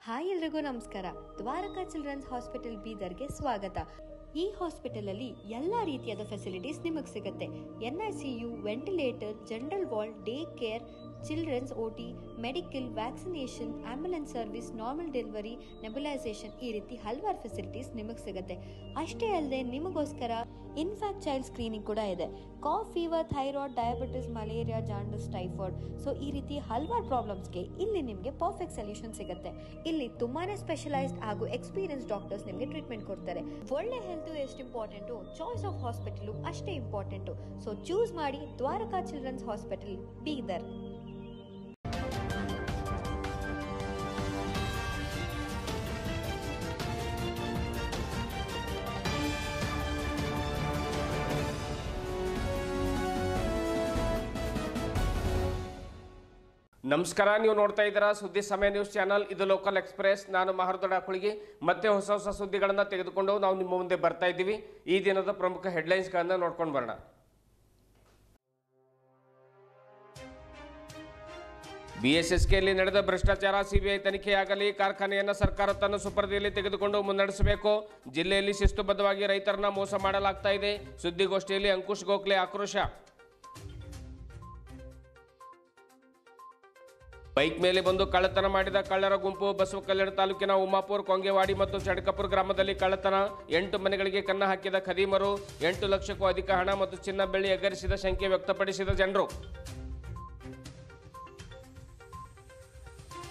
Hi ಎಲ್ರಿಗೂ ನಮಸ್ಕಾರ. Dwarka children's hospital ಬೀದರ್ಗೆ ಸ್ವಾಗತ. ಈ ಹಾಸ್ಪಿಟಲ್ ಅಲ್ಲಿ ಎಲ್ಲ ರೀತಿಯಾದ ಫೆಸಿಲಿಟೀಸ್ ನಿಮಗೆ ಸಿಗುತ್ತೆ. NICU, ventilator, general ward, day care, children's OT, medical, vaccination, ambulance service, normal delivery, nebulisation, ಈ ರೀತಿ ಹಲವಾರು ಫೆಸಿಲಿಟೀಸ್ ನಿಮಗೆ ಸಿಗುತ್ತೆ. ಅಷ್ಟೇ ಅಲ್ಲದೆ ನಿಮಗೋಸ್ಕರ ಇನ್ಫ್ಯಾಕ್ಟ್ ಚೈಲ್ಡ್ ಸ್ಕ್ರೀನಿಂಗ್ ಕೂಡ ಇದೆ. Cough, fever, thyroid, diabetes, malaria, jaundice, typhoid, so ಈ ರೀತಿ ಹಲವಾರು ಪ್ರಾಬ್ಲಮ್ಸ್ಗೆ ಇಲ್ಲಿ ನಿಮಗೆ ಪರ್ಫೆಕ್ಟ್ ಸೊಲ್ಯೂಷನ್ ಸಿಗುತ್ತೆ. ಇಲ್ಲಿ ತುಂಬಾನೇ ಸ್ಪೆಷಲೈಸ್ಡ್ ಹಾಗೂ ಎಕ್ಸ್ಪೀರಿಯನ್ಸ್ ಡಾಕ್ಟರ್ಸ್ ನಿಮಗೆ ಟ್ರೀಟ್ಮೆಂಟ್ ಕೊಡ್ತಾರೆ. ಒಳ್ಳೆ ಹೆಲ್ತ್ ಎಷ್ಟು ಇಂಪಾರ್ಟೆಂಟು, ಚಾಯ್ಸ್ ಆಫ್ ಹಾಸ್ಪಿಟಲ್ ಅಷ್ಟೇ ಇಂಪಾರ್ಟೆಂಟು. ಸೊ ಚೂಸ್ ಮಾಡಿ ದ್ವಾರಕಾ ಚಿಲ್ಡ್ರನ್ಸ್ ಹಾಸ್ಪಿಟಲ್ ಬೀದರ್. ನಮಸ್ಕಾರ, ನೀವು ನೋಡ್ತಾ ಇದ್ದೀರಾ ಸುದ್ದಿ ಸಮಯ ನ್ಯೂಸ್ ಚಾನಲ್. ಇದು ಲೋಕಲ್ ಎಕ್ಸ್ಪ್ರೆಸ್. ನಾನು ಮಹರ್ದೊಡ ಕುಳಿಗೆ ಮತ್ತೆ ಹೊಸ ಸುದ್ದಿಗಳನ್ನು ತೆಗೆದುಕೊಂಡು ನಾವು ನಿಮ್ಮ ಮುಂದೆ ಬರ್ತಾ ಇದ್ದೀವಿ. ಈ ದಿನದ ಪ್ರಮುಖ ಹೆಡ್ಲೈನ್ಸ್ಗಳನ್ನು ನೋಡ್ಕೊಂಡು ಬರೋಣ. BSSKಯಲ್ಲಿ ನಡೆದ ಭ್ರಷ್ಟಾಚಾರ CBI ತನಿಖೆಯಾಗಲಿ, ಕಾರ್ಖಾನೆಯನ್ನು ಸರ್ಕಾರ ತನ್ನ ಸುಪರ್ದಿಯಲ್ಲಿ ತೆಗೆದುಕೊಂಡು ಮುನ್ನಡೆಸಬೇಕು. ಜಿಲ್ಲೆಯಲ್ಲಿ ಶಿಸ್ತುಬದ್ಧವಾಗಿ ರೈತರನ್ನ ಮೋಸ ಮಾಡಲಾಗ್ತಾ ಇದೆ. ಸುದ್ದಿಗೋಷ್ಠಿಯಲ್ಲಿ ಅಂಕುಶ್ ಗೋಖಲೆ ಆಕ್ರೋಶ. ಬೈಕ್ ಮೇಲೆ ಬಂದು ಕಳ್ಳತನ ಮಾಡಿದ ಕಳ್ಳರ ಗುಂಪು ಬಸವಕಲ್ಯಾಣ ತಾಲೂಕಿನ ಉಮಾಪುರ, ಕೊಂಗೆವಾಡಿ ಮತ್ತು ಚಡಕಪುರ ಗ್ರಾಮದಲ್ಲಿ ಕಳ್ಳತನ. 8 ಮನೆಗಳಿಗೆ ಕನ್ನ ಹಾಕಿದ ಖದೀಮರು. 8 ಲಕ್ಷಕ್ಕೂ ಅಧಿಕ ಹಣ ಮತ್ತು ಚಿನ್ನ ಬೆಳ್ಳಿ ಎಗರಿಸಿದ ಶಂಕೆ ವ್ಯಕ್ತಪಡಿಸಿದ ಜನರು.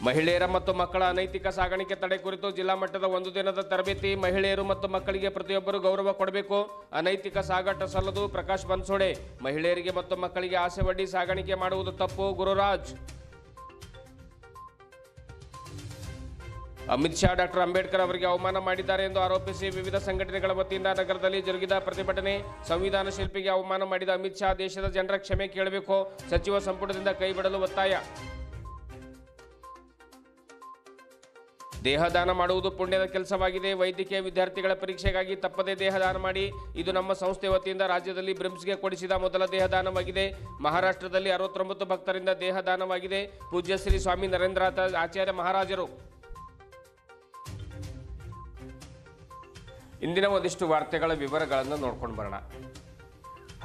ಮಹಿಳೆಯರ ಮತ್ತು ಮಕ್ಕಳ ಅನೈತಿಕ ಸಾಗಾಣಿಕೆ ತಡೆ ಕುರಿತು ಜಿಲ್ಲಾ ಮಟ್ಟದ 1 ದಿನದ ತರಬೇತಿ. ಮಹಿಳೆಯರು ಮತ್ತು ಮಕ್ಕಳಿಗೆ ಪ್ರತಿಯೊಬ್ಬರು ಗೌರವ ಕೊಡಬೇಕು, ಅನೈತಿಕ ಸಾಗಾಟ ಸಲ್ಲದು. ಪ್ರಕಾಶ್ ಬನ್ಸೋಡೆ. ಮಹಿಳೆಯರಿಗೆ ಮತ್ತು ಮಕ್ಕಳಿಗೆ ಆಸೆ ಒಡ್ಡಿ ಸಾಗಾಣಿಕೆ ಮಾಡುವುದು ತಪ್ಪು. ಗುರುರಾಜ್. ಅಮಿತ್ ಶಾ ಡಾಕ್ಟರ್ ಅಂಬೇಡ್ಕರ್ ಅವರಿಗೆ ಅವಮಾನ ಮಾಡಿದ್ದಾರೆ ಎಂದು ಆರೋಪಿಸಿ ವಿವಿಧ ಸಂಘಟನೆಗಳ ವತಿಯಿಂದ ನಗರದಲ್ಲಿ ಜರುಗಿದ ಪ್ರತಿಭಟನೆ. ಸಂವಿಧಾನ ಶಿಲ್ಪಿಗೆ ಅವಮಾನ ಮಾಡಿದ ಅಮಿತ್ ಶಾ ದೇಶದ ಜನರ ಕ್ಷಮೆ ಕೇಳಬೇಕು, ಸಚಿವ ಸಂಪುಟದಿಂದ ಕೈಬಿಡಲು ಒತ್ತಾಯ. ದೇಹದಾನ ಮಾಡುವುದು ಪುಣ್ಯದ ಕೆಲಸವಾಗಿದೆ. ವೈದ್ಯಕೀಯ ವಿದ್ಯಾರ್ಥಿಗಳ ಪರೀಕ್ಷೆಗಾಗಿ ತಪ್ಪದೇ ದೇಹದಾನ ಮಾಡಿ. ಇದು ನಮ್ಮ ಸಂಸ್ಥೆ ವತಿಯಿಂದ ರಾಜ್ಯದಲ್ಲಿ ಬ್ರಿಮ್ಸ್ಗೆ ಕೊಡಿಸಿದ ಮೊದಲ ದೇಹದಾನವಾಗಿದೆ. ಮಹಾರಾಷ್ಟ್ರದಲ್ಲಿ 69 ಭಕ್ತರಿಂದ ದೇಹದಾನವಾಗಿದೆ. ಪೂಜ್ಯ ಶ್ರೀ ಸ್ವಾಮಿ ನರೇಂದ್ರನಾಥ ಆಚಾರ್ಯ ಮಹಾರಾಜರು. ಇಂದಿನ ಒಂದಿಷ್ಟು ವಾರ್ತೆಗಳ ವಿವರಗಳನ್ನು ನೋಡ್ಕೊಂಡು ಬರೋಣ.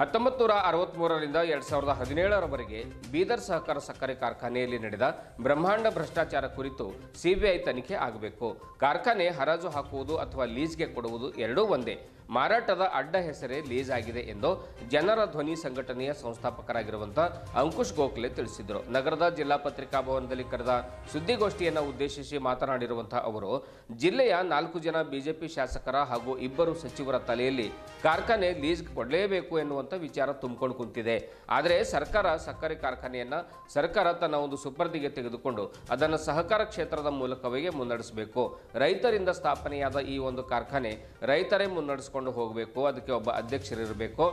1963ರಿಂದ 2017ರವರೆಗೆ ಬೀದರ್ ಸಹಕಾರ ಸಕ್ಕರೆ ಕಾರ್ಖಾನೆಯಲ್ಲಿ ನಡೆದ ಬ್ರಹ್ಮಾಂಡ ಭ್ರಷ್ಟಾಚಾರ ಕುರಿತು CBI ತನಿಖೆ ಆಗಬೇಕು. ಕಾರ್ಖಾನೆ ಹರಾಜು ಹಾಕುವುದು ಅಥವಾ ಲೀಸ್ಗೆ ಕೊಡುವುದು ಎರಡೂ ಒಂದೇ. ಮಾರಾಟದ ಅಡ್ಡ ಹೆಸರೇ ಲೀಸ್ ಆಗಿದೆ ಎಂದು ಜನರ ಧ್ವನಿ ಸಂಘಟನೆಯ ಸಂಸ್ಥಾಪಕರಾಗಿರುವಂತಹ ಅಂಕುಶ್ ಗೋಖಲೆ ತಿಳಿಸಿದರು. ನಗರದ ಜಿಲ್ಲಾ ಪತ್ರಿಕಾ ಭವನದಲ್ಲಿ ಕರೆದ ಸುದ್ದಿಗೋಷ್ಠಿಯನ್ನು ಉದ್ದೇಶಿಸಿ ಮಾತನಾಡಿರುವಂತಹ ಅವರು, ಜಿಲ್ಲೆಯ 4 ಜನ ಬಿಜೆಪಿ ಶಾಸಕರ ಹಾಗೂ 2 ಸಚಿವರ ತಲೆಯಲ್ಲಿ ಕಾರ್ಖಾನೆ ಲೀಸ್ ಕೊಡಲೇಬೇಕು ಎನ್ನುವಂಥ ವಿಚಾರ ತುಂಬಿಕೊಂಡು ಕುಂತಿದೆ. ಆದರೆ ಸರ್ಕಾರ ಸಕ್ಕರೆ ಕಾರ್ಖಾನೆಯನ್ನ ಸರ್ಕಾರ ತನ್ನ ಒಂದು ಸುಪರ್ದಿಗೆ ತೆಗೆದುಕೊಂಡು ಅದನ್ನು ಸಹಕಾರ ಕ್ಷೇತ್ರದ ಮೂಲಕವೇ ಮುನ್ನಡೆಸಬೇಕು. ರೈತರಿಂದ ಸ್ಥಾಪನೆಯಾದ ಈ ಒಂದು ಕಾರ್ಖಾನೆ ರೈತರೇ ಮುನ್ನಡೆಸಿಕೊಂಡು ಹೋಗಬೇಕು. ಅದಕ್ಕೆ ಒಬ್ಬ ಅಧ್ಯಕ್ಷರಿರಬೇಕು.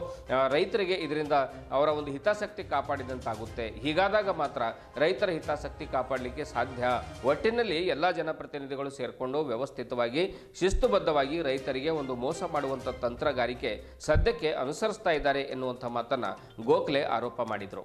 ರೈತರಿಗೆ ಇದರಿಂದ ಅವರ ಒಂದು ಹಿತಾಸಕ್ತಿ ಕಾಪಾಡಿದಂತಾಗುತ್ತೆ. ಹೀಗಾದಾಗ ಮಾತ್ರ ರೈತರ ಹಿತಾಸಕ್ತಿ ಕಾಪಾಡಲಿಕ್ಕೆ ಸಾಧ್ಯ. ಒಟ್ಟಿನಲ್ಲಿ ಎಲ್ಲ ಜನಪ್ರತಿನಿಧಿಗಳು ಸೇರಿಕೊಂಡು ವ್ಯವಸ್ಥಿತವಾಗಿ ಶಿಸ್ತುಬದ್ಧವಾಗಿ ರೈತರಿಗೆ ಒಂದು ಮೋಸ ಮಾಡುವಂಥ ತಂತ್ರಗಾರಿಕೆ ಸದ್ಯಕ್ಕೆ ಅನುಸರಿಸ್ತಾ ಇದ್ದಾರೆ ಎನ್ನುವಂಥ ಮಾತನ್ನ ಗೋಖಲೆ ಆರೋಪ ಮಾಡಿದರು.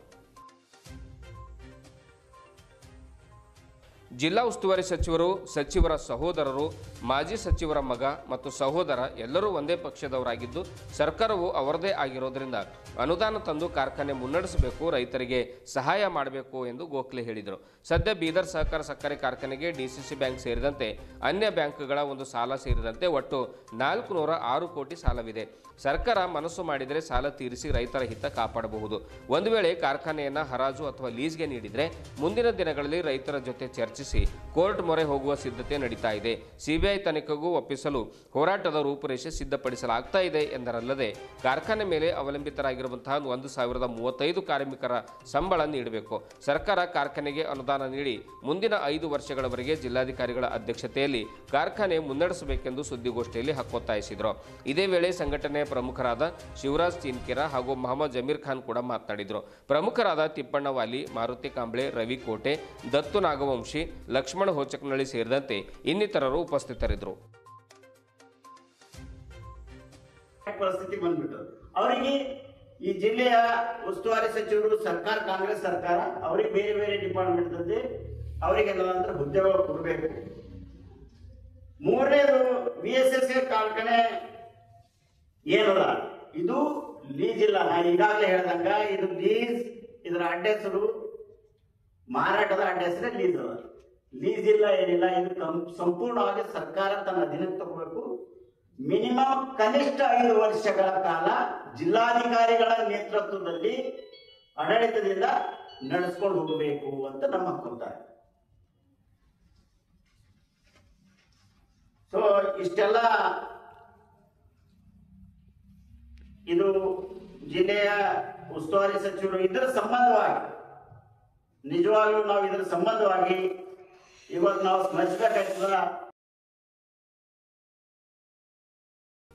ಜಿಲ್ಲಾ ಉಸ್ತುವಾರಿ ಸಚಿವರು, ಸಚಿವರ ಸಹೋದರರು, ಮಾಜಿ ಸಚಿವರ ಮಗ ಮತ್ತು ಸಹೋದರ ಎಲ್ಲರೂ ಒಂದೇ ಪಕ್ಷದವರಾಗಿದ್ದು ಸರ್ಕಾರವು ಅವರದೇ ಆಗಿರೋದ್ರಿಂದ ಅನುದಾನ ತಂದು ಕಾರ್ಖಾನೆ ಮುನ್ನಡೆಸಬೇಕು, ರೈತರಿಗೆ ಸಹಾಯ ಮಾಡಬೇಕು ಎಂದು ಗೋಖಲೆ ಹೇಳಿದರು. ಸದ್ಯ ಬೀದರ್ ಸಹಕಾರ ಸಕ್ಕರೆ ಕಾರ್ಖಾನೆಗೆ DCC ಬ್ಯಾಂಕ್ ಸೇರಿದಂತೆ ಅನ್ಯ ಬ್ಯಾಂಕ್ಗಳ ಒಂದು ಸಾಲ ಸೇರಿದಂತೆ ಒಟ್ಟು 406 ಕೋಟಿ ಸಾಲವಿದೆ. ಸರ್ಕಾರ ಮನಸ್ಸು ಮಾಡಿದರೆ ಸಾಲ ತೀರಿಸಿ ರೈತರ ಹಿತ ಕಾಪಾಡಬಹುದು. ಒಂದು ವೇಳೆ ಕಾರ್ಖಾನೆಯನ್ನು ಹರಾಜು ಅಥವಾ ಲೀಸ್ಗೆ ನೀಡಿದರೆ ಮುಂದಿನ ದಿನಗಳಲ್ಲಿ ರೈತರ ಜೊತೆ ಚರ್ಚಿಸಿ ಕೋರ್ಟ್ ಮೊರೆ ಹೋಗುವ ಸಿದ್ಧತೆ ನಡೀತಾ ಇದೆ. CBI ತನಿಖೆಗೂ ಒಪ್ಪಿಸಲು ಹೋರಾಟದ ರೂಪುರೇಷೆ ಸಿದ್ಧಪಡಿಸಲಾಗ್ತಾ ಇದೆ ಎಂದರಲ್ಲದೆ ಕಾರ್ಖಾನೆ ಮೇಲೆ ಅವಲಂಬಿತರಾಗಿರುವಂತಹ 1035 ಕಾರ್ಮಿಕರ ಸಂಬಳ ನೀಡಬೇಕು. ಸರ್ಕಾರ ಕಾರ್ಖಾನೆಗೆ ಅನುದಾನ ನೀಡಿ ಮುಂದಿನ 5 ವರ್ಷಗಳವರೆಗೆ ಜಿಲ್ಲಾಧಿಕಾರಿಗಳ ಅಧ್ಯಕ್ಷತೆಯಲ್ಲಿ ಕಾರ್ಖಾನೆ ಮುನ್ನಡೆಸಬೇಕೆಂದು ಸುದ್ದಿಗೋಷ್ಠಿಯಲ್ಲಿ ಹಕ್ಕೊತ್ತಾಯಿಸಿದರು. ಇದೇ ವೇಳೆ ಸಂಘಟನೆಯ ಪ್ರಮುಖರಾದ ಶಿವರಾಜ್ ಚಿನ್ಕೆರ ಹಾಗೂ ಮೊಹಮ್ಮದ್ ಜಮೀರ್ ಖಾನ್ ಕೂಡ ಮಾತನಾಡಿದರು. ಪ್ರಮುಖರಾದ ತಿಪ್ಪಣ್ಣ ವಾಲಿ, ಮಾರುತಿ ಕಾಂಬ್ಳೆ, ರವಿ ಕೋಟೆ, ದತ್ತು ನಾಗವಂಶಿ, ಲಕ್ಷ್ಮಣ ಹೋಚಕನಹಳ್ಳಿ ಸೇರಿದಂತೆ ಇನ್ನಿತರರು ಉಪಸ್ಥಿತರಿದ್ದರು. ಪರಿಸ್ಥಿತಿ ಬಂದ್ಬಿಟ್ಟು ಅವರಿಗೆ ಈ ಜಿಲ್ಲೆಯ ಉಸ್ತುವಾರಿ ಸಚಿವರು ಸರ್ಕಾರ ಕಾಂಗ್ರೆಸ್ ಸರ್ಕಾರ ಅವರಿಗೆ ಬೇರೆ ಬೇರೆ ಡಿಪಾರ್ಟ್ಮೆಂಟ್ ಅವರಿಗೆ ಹುದ್ದೆಗಳು ಕೊಡಬೇಕು. ಮೂರನೇದು VSS ಕಾರ್ಖಾನೆ ಏನಲ್ಲ, ಇದು ಲೀಸ್ ಇಲ್ಲ. ನಾ ಈಗಾಗಲೇ ಹೇಳ್ದಂಗ ಇದು ಲೀಸ್, ಇದರ ಅಡ್ಡ ಹೆಸರು ಮಾರಾಟದ ಅಡ್ಡ ಹೆಸರೇ ಲೀಸ್ ಅದ. ಲೀಸ್ ಇಲ್ಲ, ಏನಿಲ್ಲ. ಇದು ಸಂಪೂರ್ಣವಾಗಿ ಸರ್ಕಾರ ತನ್ನ ಅಧೀನಕ್ಕೆ ತಗೋಬೇಕು. ಮಿನಿಮಮ್ ಕನಿಷ್ಠ 5 ವರ್ಷಗಳ ಕಾಲ ಜಿಲ್ಲಾಧಿಕಾರಿಗಳ ನೇತೃತ್ವದಲ್ಲಿ ಆಡಳಿತದಿಂದ ನಡೆಸ್ಕೊಂಡು ಹೋಗಬೇಕು ಅಂತ ನಮ್ಮ ಹಕ್ಕೊತ್ತಾರೆ. ಸೊ ಇಷ್ಟೆಲ್ಲ ಇದು ಜಿಲ್ಲೆಯ ಉಸ್ತುವಾರಿ ಸಚಿವರು ಇದರ ಸಂಬಂಧವಾಗಿ, ನಿಜವಾಗ್ಲೂ ನಾವು ಇದರ ಸಂಬಂಧವಾಗಿ ಇವತ್ತು ನಾವು ಸ್ಮರಿಸಬೇಕಾಗ್ತದ.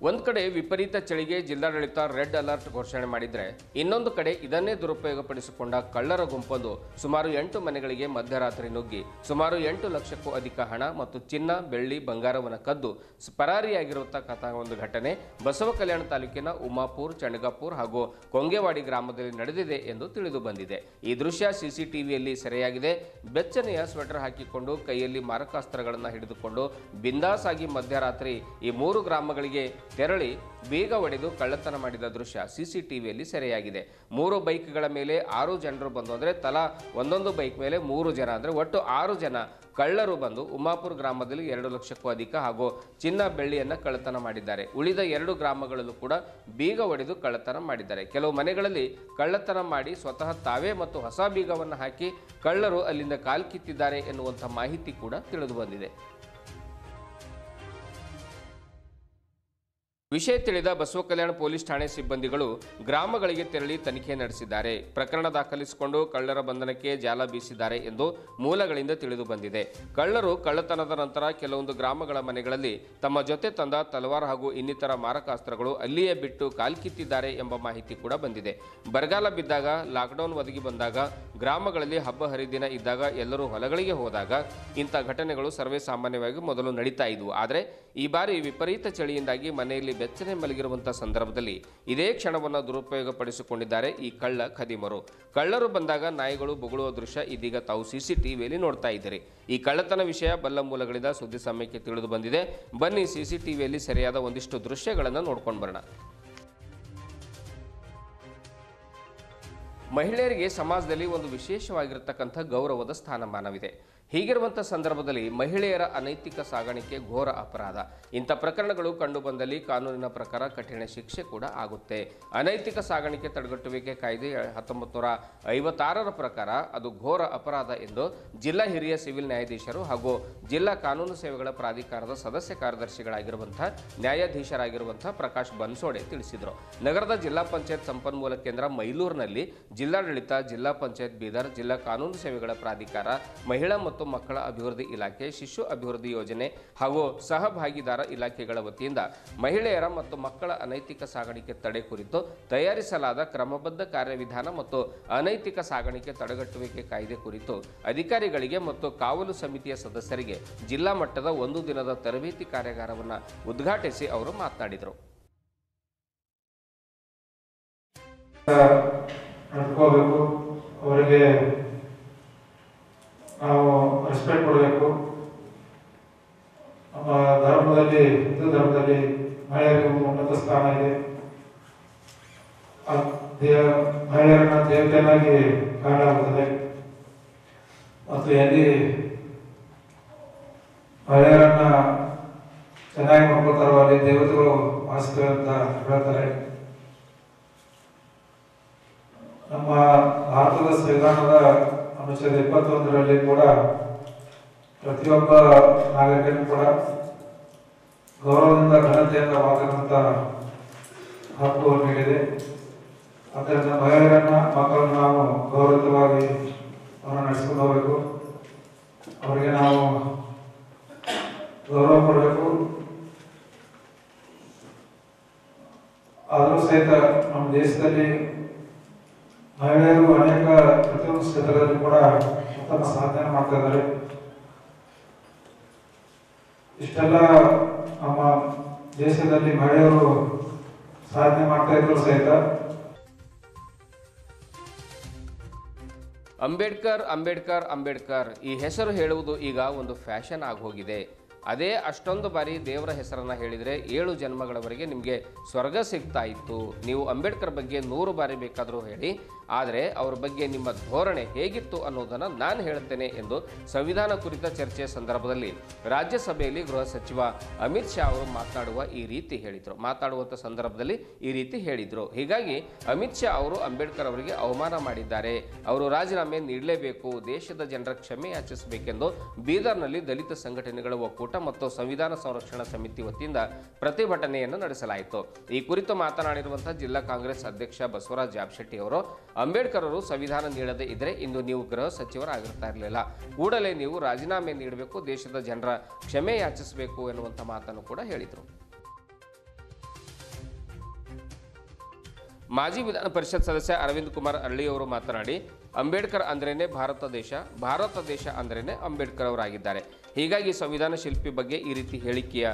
ಒಂದು ಕಡೆ ವಿಪರೀತ ಚಳಿಗೆ ಜಿಲ್ಲಾಡಳಿತ ರೆಡ್ ಅಲರ್ಟ್ ಘೋಷಣೆ ಮಾಡಿದರೆ, ಇನ್ನೊಂದು ಕಡೆ ಇದನ್ನೇ ದುರುಪಯೋಗಪಡಿಸಿಕೊಂಡ ಕಳ್ಳರ ಗುಂಪೊಂದು ಸುಮಾರು 8 ಮನೆಗಳಿಗೆ ಮಧ್ಯರಾತ್ರಿ ನುಗ್ಗಿ ಸುಮಾರು 8 ಲಕ್ಷಕ್ಕೂ ಅಧಿಕ ಹಣ ಮತ್ತು ಚಿನ್ನ, ಬೆಳ್ಳಿ, ಬಂಗಾರವನ್ನು ಕದ್ದು ಪರಾರಿಯಾಗಿರತಕ್ಕಂಥ ಒಂದು ಘಟನೆ ಬಸವ ಕಲ್ಯಾಣ ತಾಲೂಕಿನ ಉಮಾಪುರ್, ಚಣಗಾಪುರ್ ಹಾಗೂ ಕೊಂಗೆವಾಡಿ ಗ್ರಾಮದಲ್ಲಿ ನಡೆದಿದೆ ಎಂದು ತಿಳಿದು ಬಂದಿದೆ. ಈ ದೃಶ್ಯ CCTVಯಲ್ಲಿ ಸೆರೆಯಾಗಿದೆ. ಬೆಚ್ಚನೆಯ ಸ್ವೆಟರ್ ಹಾಕಿಕೊಂಡು ಕೈಯಲ್ಲಿ ಮಾರಕಾಸ್ತ್ರಗಳನ್ನು ಹಿಡಿದುಕೊಂಡು ಬಿಂದಾಸ್ ಆಗಿ ಮಧ್ಯರಾತ್ರಿ ಈ 3 ಗ್ರಾಮಗಳಿಗೆ ತೆರಳಿ ಬೀಗ ಒಡೆದು ಕಳ್ಳತನ ಮಾಡಿದ ದೃಶ್ಯ CCTVಯಲ್ಲಿ ಸೆರೆಯಾಗಿದೆ. 3 ಬೈಕ್ಗಳ ಮೇಲೆ 6 ಜನರು ಬಂದು, ಅಂದರೆ ತಲಾ ಒಂದೊಂದು ಬೈಕ್ ಮೇಲೆ 3 ಜನ, ಅಂದರೆ ಒಟ್ಟು 6 ಜನ ಕಳ್ಳರು ಬಂದು ಉಮಾಪುರ ಗ್ರಾಮದಲ್ಲಿ 2 ಲಕ್ಷಕ್ಕೂ ಅಧಿಕ ಹಾಗೂ ಚಿನ್ನ, ಬೆಳ್ಳಿಯನ್ನು ಕಳ್ಳತನ ಮಾಡಿದ್ದಾರೆ. ಉಳಿದ 2 ಗ್ರಾಮಗಳಲ್ಲೂ ಕೂಡ ಬೀಗ ಒಡೆದು ಕಳ್ಳತನ ಮಾಡಿದ್ದಾರೆ. ಕೆಲವು ಮನೆಗಳಲ್ಲಿ ಕಳ್ಳತನ ಮಾಡಿ ಸ್ವತಃ ತಾವೇ ಮತ್ತು ಹೊಸ ಬೀಗವನ್ನು ಹಾಕಿ ಕಳ್ಳರು ಅಲ್ಲಿಂದ ಕಾಲ್ಕಿತ್ತಿದ್ದಾರೆ ಎನ್ನುವಂಥ ಮಾಹಿತಿ ಕೂಡ ತಿಳಿದು ಬಂದಿದೆ. ವಿಷಯ ತಿಳಿದ ಬಸವ ಕಲ್ಯಾಣ ಪೊಲೀಸ್ ಠಾಣೆ ಸಿಬ್ಬಂದಿಗಳು ಗ್ರಾಮಗಳಿಗೆ ತೆರಳಿ ತನಿಖೆ ನಡೆಸಿದ್ದಾರೆ. ಪ್ರಕರಣ ದಾಖಲಿಸಿಕೊಂಡು ಕಳ್ಳರ ಬಂಧನಕ್ಕೆ ಜಾಲ ಬೀಸಿದ್ದಾರೆ ಎಂದು ಮೂಲಗಳಿಂದ ತಿಳಿದು ಬಂದಿದೆ. ಕಳ್ಳರು ಕಳ್ಳತನದ ನಂತರ ಕೆಲವೊಂದು ಗ್ರಾಮಗಳ ಮನೆಗಳಲ್ಲಿ ತಮ್ಮ ಜೊತೆ ತಂದ ತಲವಾರ್ ಹಾಗೂ ಇನ್ನಿತರ ಮಾರಕಾಸ್ತ್ರಗಳು ಅಲ್ಲಿಯೇ ಬಿಟ್ಟು ಕಾಲ್ಕಿತ್ತಿದ್ದಾರೆ ಎಂಬ ಮಾಹಿತಿ ಕೂಡ ಬಂದಿದೆ. ಬರಗಾಲ ಬಿದ್ದಾಗ, ಲಾಕ್ಡೌನ್ ಒದಗಿ ಬಂದಾಗ, ಗ್ರಾಮಗಳಲ್ಲಿ ಹಬ್ಬ ಹರಿದಿನ ಇದ್ದಾಗ ಎಲ್ಲರೂ ಹೊಲಗಳಿಗೆ ಹೋದಾಗ ಇಂಥ ಘಟನೆಗಳು ಸರ್ವೇ ಸಾಮಾನ್ಯವಾಗಿ ಮೊದಲು ನಡೀತಾ ಇದ್ವು. ಆದರೆ ಈ ಬಾರಿ ವಿಪರೀತ ಚಳಿಯಿಂದಾಗಿ ಮನೆಯಲ್ಲಿ ಬೆಚ್ಚನೆ ಮಲಗಿರುವಂಥ ಸಂದರ್ಭದಲ್ಲಿ ಇದೇ ಕ್ಷಣವನ್ನು ದುರುಪಯೋಗಪಡಿಸಿಕೊಂಡಿದ್ದಾರೆ ಈ ಕಳ್ಳ ಖದೀಮರು. ಕಳ್ಳರು ಬಂದಾಗ ನಾಯಿಗಳು ಬೊಗಳುವ ದೃಶ್ಯ ಇದೀಗ ತಾವು CCTVಯಲ್ಲಿ ನೋಡ್ತಾ ಇದ್ದೀರಿ. ಈ ಕಳ್ಳತನ ವಿಷಯ ಬಲ್ಲ ಮೂಲಗಳಿಂದ ಸುದ್ದಿ ಸಮಯಕ್ಕೆ ತಿಳಿದು ಬಂದಿದೆ. ಬನ್ನಿ CCTVಯಲ್ಲಿ ಸೆರೆಯಾದ ಒಂದಿಷ್ಟು ದೃಶ್ಯಗಳನ್ನು ನೋಡ್ಕೊಂಡು ಬರೋಣ. ಮಹಿಳೆಯರಿಗೆ ಸಮಾಜದಲ್ಲಿ ಒಂದು ವಿಶೇಷವಾಗಿರತಕ್ಕಂಥ ಗೌರವದ ಸ್ಥಾನಮಾನವಿದೆ. ಹೀಗಿರುವಂಥ ಸಂದರ್ಭದಲ್ಲಿ ಮಹಿಳೆಯರ ಅನೈತಿಕ ಸಾಗಾಣಿಕೆ ಘೋರ ಅಪರಾಧ. ಇಂಥ ಪ್ರಕರಣಗಳು ಕಂಡುಬಂದಲ್ಲಿ ಕಾನೂನಿನ ಪ್ರಕಾರ ಕಠಿಣ ಶಿಕ್ಷೆ ಕೂಡ ಆಗುತ್ತೆ. ಅನೈತಿಕ ಸಾಗಾಣಿಕೆ ತಡೆಗಟ್ಟುವಿಕೆ ಕಾಯ್ದೆ 1956ರ ಪ್ರಕಾರ ಅದು ಘೋರ ಅಪರಾಧ ಎಂದು ಜಿಲ್ಲಾ ಹಿರಿಯ ಸಿವಿಲ್ ನ್ಯಾಯಾಧೀಶರು ಹಾಗೂ ಜಿಲ್ಲಾ ಕಾನೂನು ಸೇವೆಗಳ ಪ್ರಾಧಿಕಾರದ ಸದಸ್ಯ ಕಾರ್ಯದರ್ಶಿಗಳಾಗಿರುವಂಥ ನ್ಯಾಯಾಧೀಶರಾಗಿರುವಂಥ ಪ್ರಕಾಶ್ ಬನ್ಸೋಡೆ ತಿಳಿಸಿದರು. ನಗರದ ಜಿಲ್ಲಾ ಪಂಚಾಯತ್ ಸಂಪನ್ಮೂಲ ಕೇಂದ್ರ ಮೈಲೂರಿನಲ್ಲಿ ಜಿಲ್ಲಾಡಳಿತ, ಜಿಲ್ಲಾ ಪಂಚಾಯತ್ ಬೀದರ್, ಜಿಲ್ಲಾ ಕಾನೂನು ಸೇವೆಗಳ ಪ್ರಾಧಿಕಾರ, ಮಹಿಳಾ ಮತ್ತು ಮಕ್ಕಳ ಅಭಿವೃದ್ಧಿ ಇಲಾಖೆ, ಶಿಶು ಅಭಿವೃದ್ಧಿ ಯೋಜನೆ ಹಾಗೂ ಸಹಭಾಗಿದಾರ ಇಲಾಖೆಗಳ ವತಿಯಿಂದ ಮಹಿಳೆಯರ ಮತ್ತು ಮಕ್ಕಳ ಅನೈತಿಕ ಸಾಗಾಣಿಕೆ ತಡೆ ಕುರಿತು ತಯಾರಿಸಲಾದ ಕ್ರಮಬದ್ಧ ಕಾರ್ಯವಿಧಾನ ಮತ್ತು ಅನೈತಿಕ ಸಾಗಾಣಿಕೆ ತಡೆಗಟ್ಟುವಿಕೆ ಕಾಯ್ದೆ ಕುರಿತು ಅಧಿಕಾರಿಗಳಿಗೆ ಮತ್ತು ಕಾವಲು ಸಮಿತಿಯ ಸದಸ್ಯರಿಗೆ ಜಿಲ್ಲಾ ಮಟ್ಟದ 1 ದಿನದ ತರಬೇತಿ ಕಾರ್ಯಾಗಾರವನ್ನು ಉದ್ಘಾಟಿಸಿ ಅವರು ಮಾತನಾಡಿದರು. ಅವರಿಗೆ ನಾವು ರೆಸ್ಪೆಕ್ಟ್ ಕೊಡಬೇಕು. ನಮ್ಮ ಧರ್ಮದಲ್ಲಿ, ಹಿಂದೂ ಧರ್ಮದಲ್ಲಿ ಮಹಿಳೆಯರಿಗೂ ಉನ್ನತ ಸ್ಥಾನ ಇದೆ. ಮಹಿಳೆಯರನ್ನ ದೇವತೆಯನ್ನಾಗಿ ಕಾಣಲಾಗುತ್ತದೆ ಮತ್ತು ಎಲ್ಲಿ ಮಹಿಳೆಯರನ್ನ ಚೆನ್ನಾಗಿ ನೋಡ್ಕೊಳ್ತಾರೋ ಅಲ್ಲಿ ದೇವತೆಗಳು ವಾಸಿಸ್ತವೆ ಅಂತ ಹೇಳ್ತಾರೆ. ನಮ್ಮ ಭಾರತದ ಸಂವಿಧಾನದ ಅನುಚ್ಛೇದ 21ರಲ್ಲಿ ಕೂಡ ಪ್ರತಿಯೊಬ್ಬ ನಾಗರಿಕನಿಗೂ ಕೂಡ ಗೌರವದಿಂದ, ಘನತೆಯಿಂದ ಬಾಳುವಂತ ಹಕ್ಕು ನೀಡಿದೆ. ಆದ್ದರಿಂದ ಮಹಿಳೆಯರನ್ನ, ಮಕ್ಕಳನ್ನು ನಾವು ಗೌರವಯುತವಾಗಿ ಅವರನ್ನು ನಡೆಸ್ಕೊಂಡು ಹೋಗಬೇಕು. ಅವರಿಗೆ ನಾವು ಗೌರವ ಕೊಡಬೇಕು. ಆದರೂ ಸಹಿತ ನಮ್ಮ ದೇಶದಲ್ಲಿ ಮಹಿಳೆಯರು ಅನೇಕ ಪ್ರತಿಯೊಂದು ಕ್ಷೇತ್ರದಲ್ಲಿ ಕೂಡ ಉತ್ತಮ ಸಾಧನೆ ಮಾಡ್ತಾ ಇದ್ದಾರೆ. ಇಷ್ಟೆಲ್ಲ ನಮ್ಮ ದೇಶದಲ್ಲಿ ಮಹಿಳೆಯರು ಸಾಧನೆ ಮಾಡ್ತಾ ಇದ್ರು ಸಹಿತ ಅಂಬೇಡ್ಕರ್ ಅಂಬೇಡ್ಕರ್ ಅಂಬೇಡ್ಕರ್ ಈ ಹೆಸರು ಹೇಳುವುದು ಈಗ ಒಂದು ಫ್ಯಾಷನ್ ಆಗಿ ಹೋಗಿದೆ. ಅದೇ ಅಷ್ಟೊಂದು ಬಾರಿ ದೇವರ ಹೆಸರನ್ನು ಹೇಳಿದರೆ 7 ಜನ್ಮಗಳವರೆಗೆ ನಿಮಗೆ ಸ್ವರ್ಗ ಸಿಗ್ತಾ ಇತ್ತು. ನೀವು ಅಂಬೇಡ್ಕರ್ ಬಗ್ಗೆ 100 ಬಾರಿ ಬೇಕಾದರೂ ಹೇಳಿ, ಆದರೆ ಅವರ ಬಗ್ಗೆ ನಿಮ್ಮ ಧೋರಣೆ ಹೇಗಿತ್ತು ಅನ್ನೋದನ್ನು ನಾನು ಹೇಳ್ತೇನೆ ಎಂದು ಸಂವಿಧಾನ ಕುರಿತ ಚರ್ಚೆಯ ಸಂದರ್ಭದಲ್ಲಿ ರಾಜ್ಯಸಭೆಯಲ್ಲಿ ಗೃಹ ಸಚಿವ ಅಮಿತ್ ಶಾ ಅವರು ಮಾತನಾಡುವಂಥ ಸಂದರ್ಭದಲ್ಲಿ ಈ ರೀತಿ ಹೇಳಿದರು. ಹೀಗಾಗಿ ಅಮಿತ್ ಶಾ ಅವರು ಅಂಬೇಡ್ಕರ್ ಅವರಿಗೆ ಅವಮಾನ ಮಾಡಿದ್ದಾರೆ, ಅವರು ರಾಜೀನಾಮೆ ನೀಡಲೇಬೇಕು, ದೇಶದ ಜನರ ಕ್ಷಮೆ ಯಾಚಿಸಬೇಕೆಂದು ಬೀದರ್ನಲ್ಲಿ ದಲಿತ ಸಂಘಟನೆಗಳ ಒಕ್ಕೂಟ ಮತ್ತು ಸಂವಿಧಾನ ಸಂರಕ್ಷಣಾ ಸಮಿತಿ ವತಿಯಿಂದ ಪ್ರತಿಭಟನೆಯನ್ನು ನಡೆಸಲಾಯಿತು. ಈ ಕುರಿತು ಮಾತನಾಡಿರುವಂತಹ ಜಿಲ್ಲಾ ಕಾಂಗ್ರೆಸ್ ಅಧ್ಯಕ್ಷ ಬಸವರಾಜ್ ಜಾಬಶೆಟ್ಟಿ ಅವರು, ಅಂಬೇಡ್ಕರ್ ಅವರು ಸಂವಿಧಾನ ನೀಡದೇ ಇದ್ರೆ ಇಂದು ನೀವು ಗೃಹ ಸಚಿವರಾಗಿರ್ತಾ ಇರಲಿಲ್ಲ, ಕೂಡಲೇ ನೀವು ರಾಜೀನಾಮೆ ನೀಡಬೇಕು, ದೇಶದ ಜನರ ಕ್ಷಮೆ ಯಾಚಿಸಬೇಕು ಎನ್ನುವಂಥ ಮಾತನ್ನು ಕೂಡ ಹೇಳಿದರು. ಮಾಜಿ ವಿಧಾನ ಪರಿಷತ್ ಸದಸ್ಯ ಅರವಿಂದ್ ಕುಮಾರ್ ಅರಳಿ ಅವರು ಮಾತನಾಡಿ, ಅಂಬೇಡ್ಕರ್ ಅಂದ್ರೇನೆ ಭಾರತ ದೇಶ ಅಂದ್ರೇನೆ ಅಂಬೇಡ್ಕರ್ ಅವರಾಗಿದ್ದಾರೆ. ಹೀಗಾಗಿ ಸಂವಿಧಾನ ಶಿಲ್ಪಿ ಬಗ್ಗೆ ಈ ರೀತಿ ಹೇಳಿಕೆಯ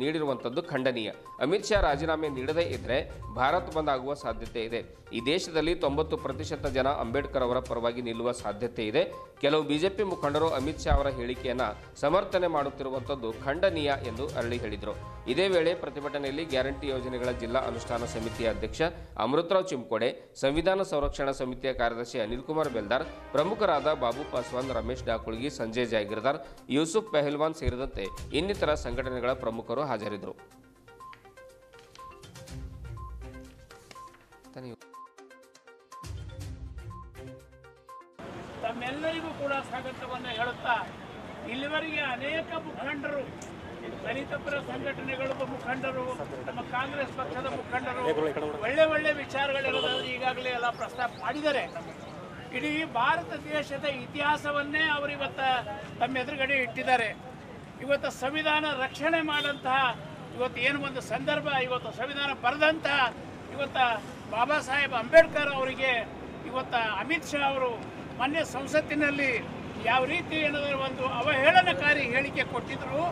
ನೀಡಿರುವಂಥದ್ದು ಖಂಡನೀಯ. ಅಮಿತ್ ಶಾ ರಾಜೀನಾಮೆ ನೀಡದೇ ಇದ್ದರೆ ಭಾರತ್ ಬಂದ್ ಆಗುವ ಸಾಧ್ಯತೆ ಇದೆ. ಈ ದೇಶದಲ್ಲಿ 90% ಜನ ಅಂಬೇಡ್ಕರ್ ಅವರ ಪರವಾಗಿ ನಿಲ್ಲುವ ಸಾಧ್ಯತೆ ಇದೆ. ಕೆಲವು ಬಿಜೆಪಿ ಮುಖಂಡರು ಅಮಿತ್ ಶಾ ಅವರ ಹೇಳಿಕೆಯನ್ನು ಸಮರ್ಥನೆ ಮಾಡುತ್ತಿರುವಂಥದ್ದು ಖಂಡನೀಯ ಎಂದು ಅರಳಿ ಹೇಳಿದರು. ಇದೇ ವೇಳೆ ಪ್ರತಿಭಟನೆಯಲ್ಲಿ ಗ್ಯಾರಂಟಿ ಯೋಜನೆಗಳ ಜಿಲ್ಲಾ ಅನುಷ್ಠಾನ ಸಮಿತಿಯ ಅಧ್ಯಕ್ಷ ಅಮೃತರಾವ್ ಚಿಂಕೋಡೆ, ಸಂವಿಧಾನ ಸಂರಕ್ಷಣಾ ಸಮಿತಿಯ ಕಾರ್ಯದರ್ಶಿ ಅನಿಲ್ ಕುಮಾರ್ ಬೆಲ್ದಾರ್, ಪ್ರಮುಖರಾದ ಬಾಬು ಪಾಸ್ವಾನ್, ರಮೇಶ್ ಡಾಕುಳ್ಗಿ, ಸಂಜಯ್ ಜಾಗಿರ್ದಾರ್, ಯೂಸುಫ್ ಪೆಹಲ್ವಾನ್ ಸೇರಿದಂತೆ ಇನ್ನಿತರ ಸಂಘಟನೆಗಳ ಪ್ರಮುಖರು ಹಾಜರಿದ್ದರು. ತಮ್ಮೆಲ್ಲರಿಗೂ ಕೂಡ ಸ್ವಾಗತವನ್ನು ಹೇಳುತ್ತಾ, ಇಲ್ಲಿವರೆಗೆ ಅನೇಕ ಮುಖಂಡರು, ದಲಿತ ಪರ ಸಂಘಟನೆಗಳ ಮುಖಂಡರು, ನಮ್ಮ ಕಾಂಗ್ರೆಸ್ ಪಕ್ಷದ ಮುಖಂಡರು ಒಳ್ಳೆ ವಿಚಾರಗಳಿರೋದಾದ್ರೆ ಈಗಾಗಲೇ ಎಲ್ಲ ಪ್ರಸ್ತಾಪ ಮಾಡಿದ್ದಾರೆ. ಇಡೀ ಭಾರತ ದೇಶದ ಇತಿಹಾಸವನ್ನೇ ಅವರು ಇವತ್ತು ತಮ್ಮ ಎದುರುಗಡೆ ಇಟ್ಟಿದ್ದಾರೆ. ಇವತ್ತು ಸಂವಿಧಾನ ರಕ್ಷಣೆ ಮಾಡಂತಹ ಇವತ್ತು ಏನು ಒಂದು ಸಂದರ್ಭ, ಇವತ್ತು ಸಂವಿಧಾನ ಬರೆದಂತಹ ಇವತ್ತು ಬಾಬಾ ಸಾಹೇಬ್ ಅಂಬೇಡ್ಕರ್ ಅವರಿಗೆ ಇವತ್ತು ಅಮಿತ್ ಶಾ ಅವರು ಮೊನ್ನೆ ಸಂಸತ್ತಿನಲ್ಲಿ ಯಾವ ರೀತಿ ಏನಾದರೂ ಒಂದು ಅವಹೇಳನಕಾರಿ ಹೇಳಿಕೆ ಕೊಟ್ಟಿದ್ರು,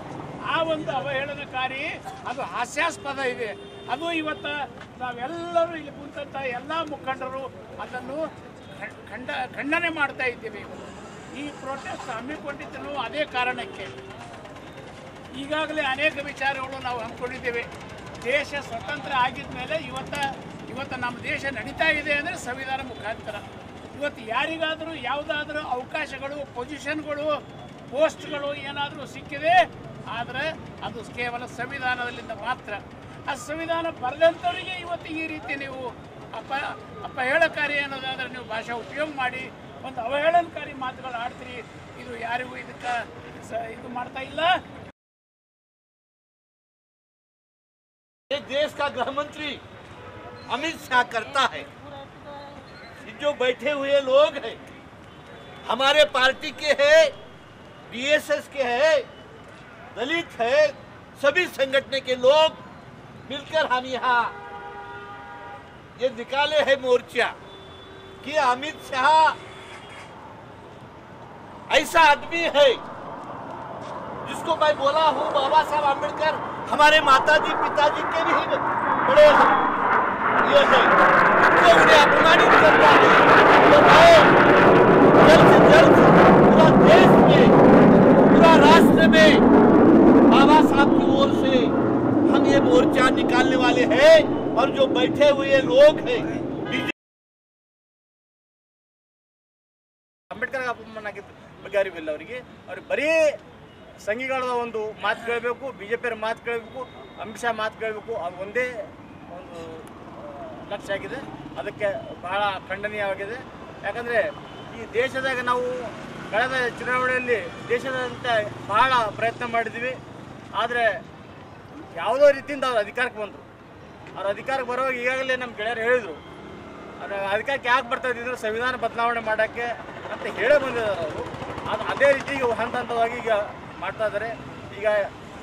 ಆ ಒಂದು ಅವಹೇಳನಕಾರಿ ಅದು ಹಾಸ್ಯಾಸ್ಪದ ಇದೆ. ಅದು ಇವತ್ತು ನಾವೆಲ್ಲರೂ ಇಲ್ಲಿ ಕುಂತ ಎಲ್ಲ ಮುಖಂಡರು ಅದನ್ನು ಖಂಡನೆ ಮಾಡ್ತಾ ಇದ್ದೀವಿ. ಈ ಪ್ರೊಟೆಸ್ಟ್ ಹಮ್ಮಿಕೊಂಡಿದ್ದನು ಅದೇ ಕಾರಣಕ್ಕೆ. ಈಗಾಗಲೇ ಅನೇಕ ವಿಚಾರಗಳು ನಾವು ಹಮ್ಮಿಕೊಂಡಿದ್ದೇವೆ. ದೇಶ ಸ್ವತಂತ್ರ ಆಗಿದ ಮೇಲೆ ಇವತ್ತು ನಮ್ಮ ದೇಶ ನಡೀತಾ ಇದೆ ಅಂದರೆ ಸಂವಿಧಾನ ಮುಖಾಂತರ. ಇವತ್ತು ಯಾರಿಗಾದರೂ ಯಾವುದಾದ್ರೂ ಅವಕಾಶಗಳು, ಪೊಸಿಷನ್ಗಳು, ಪೋಸ್ಟ್ಗಳು ಏನಾದರೂ ಸಿಕ್ಕಿದೆ ಆದರೆ ಅದು ಕೇವಲ ಸಂವಿಧಾನದಲ್ಲಿಂದ ಮಾತ್ರ. ಆ ಸಂವಿಧಾನ ಬರೆದಂಥವರಿಗೆ ಇವತ್ತು ಈ ರೀತಿ ನೀವು ಅಪಹೇಳನಕಾರಿ ಅನ್ನೋದಾದರೆ ನೀವು ಭಾಷೆ ಉಪಯೋಗ ಮಾಡಿ ಒಂದು ಅವಹೇಳನಕಾರಿ ಮಾತುಗಳು ಆಡ್ತೀರಿ. ಇದು ಯಾರಿಗೂ ಇದಕ್ಕೆ ಇದು ಮಾಡ್ತಾ ಇಲ್ಲ. ये देश का गृह मंत्री अमित शाह करता है। जो बैठे हुए लोग हैं हमारे पार्टी के हैं, बीएसएस के हैं, दलित है, सभी संगठन के लोग मिलकर हम यहाँ ये निकाले हैं मोर्चा कि अमित शाह ऐसा आदमी है जिसको मैं बोला हूँ बाबा साहब आम्बेडकर हमारे माताजी पिताजी के भी बड़े ये है, जो उन्हें अपमानित करता है। तो मैं जल्द से जल्द पूरा देश में, पूरा राष्ट्र में बाबा साहब की ओर से हम ये मोर्चा निकालने वाले हैं। और जो बैठे हुए लोग हैं ಅಂಬೇಡ್ಕರ್ ಅಪಮಾನ ಬಗ್ಗೆ ಅರಿವಿಲ್ಲ ಅವರಿಗೆ. ಅವ್ರು ಬರೀ ಸಂಘಿಗಳ ಒಂದು ಮಾತು ಕೇಳಬೇಕು, ಬಿಜೆಪಿಯರ ಮಾತು ಕೇಳಬೇಕು, ಅಮಿತ್ ಶಾ ಮಾತು ಕೇಳಬೇಕು, ಅದು ಒಂದೇ ಒಂದು ಲಕ್ಷ್ಯ ಆಗಿದೆ. ಅದಕ್ಕೆ ಬಹಳ ಖಂಡನೀಯವಾಗಿದೆ. ಯಾಕಂದರೆ ಈ ದೇಶದಾಗ ನಾವು ಕಳೆದ ಚುನಾವಣೆಯಲ್ಲಿ ದೇಶದಂತೆ ಬಹಳ ಪ್ರಯತ್ನ ಮಾಡಿದ್ವಿ. ಆದರೆ ಯಾವುದೋ ರೀತಿಯಿಂದ ಅವ್ರು ಅಧಿಕಾರಕ್ಕೆ ಬಂದರು. ಅವ್ರು ಅಧಿಕಾರಕ್ಕೆ ಬರುವಾಗ ಈಗಾಗಲೇ ನಮ್ಮ ಗೆಳೆಯರು ಹೇಳಿದರು, ಅಧಿಕಾರಕ್ಕೆ ಯಾಕೆ ಬರ್ತಾ ಇದ್ದಿದ್ರು ಸಂವಿಧಾನ ಬದಲಾವಣೆ ಮಾಡೋಕ್ಕೆ ಅಂತ ಹೇಳೇ ಬಂದಿದ್ದಾರೆ ಅವರು. ಅದು ಅದೇ ರೀತಿ ಹಂತ ಹಂತವಾಗಿ ಈಗ ಮಾಡ್ತಾ ಇದ್ದಾರೆ. ಈಗ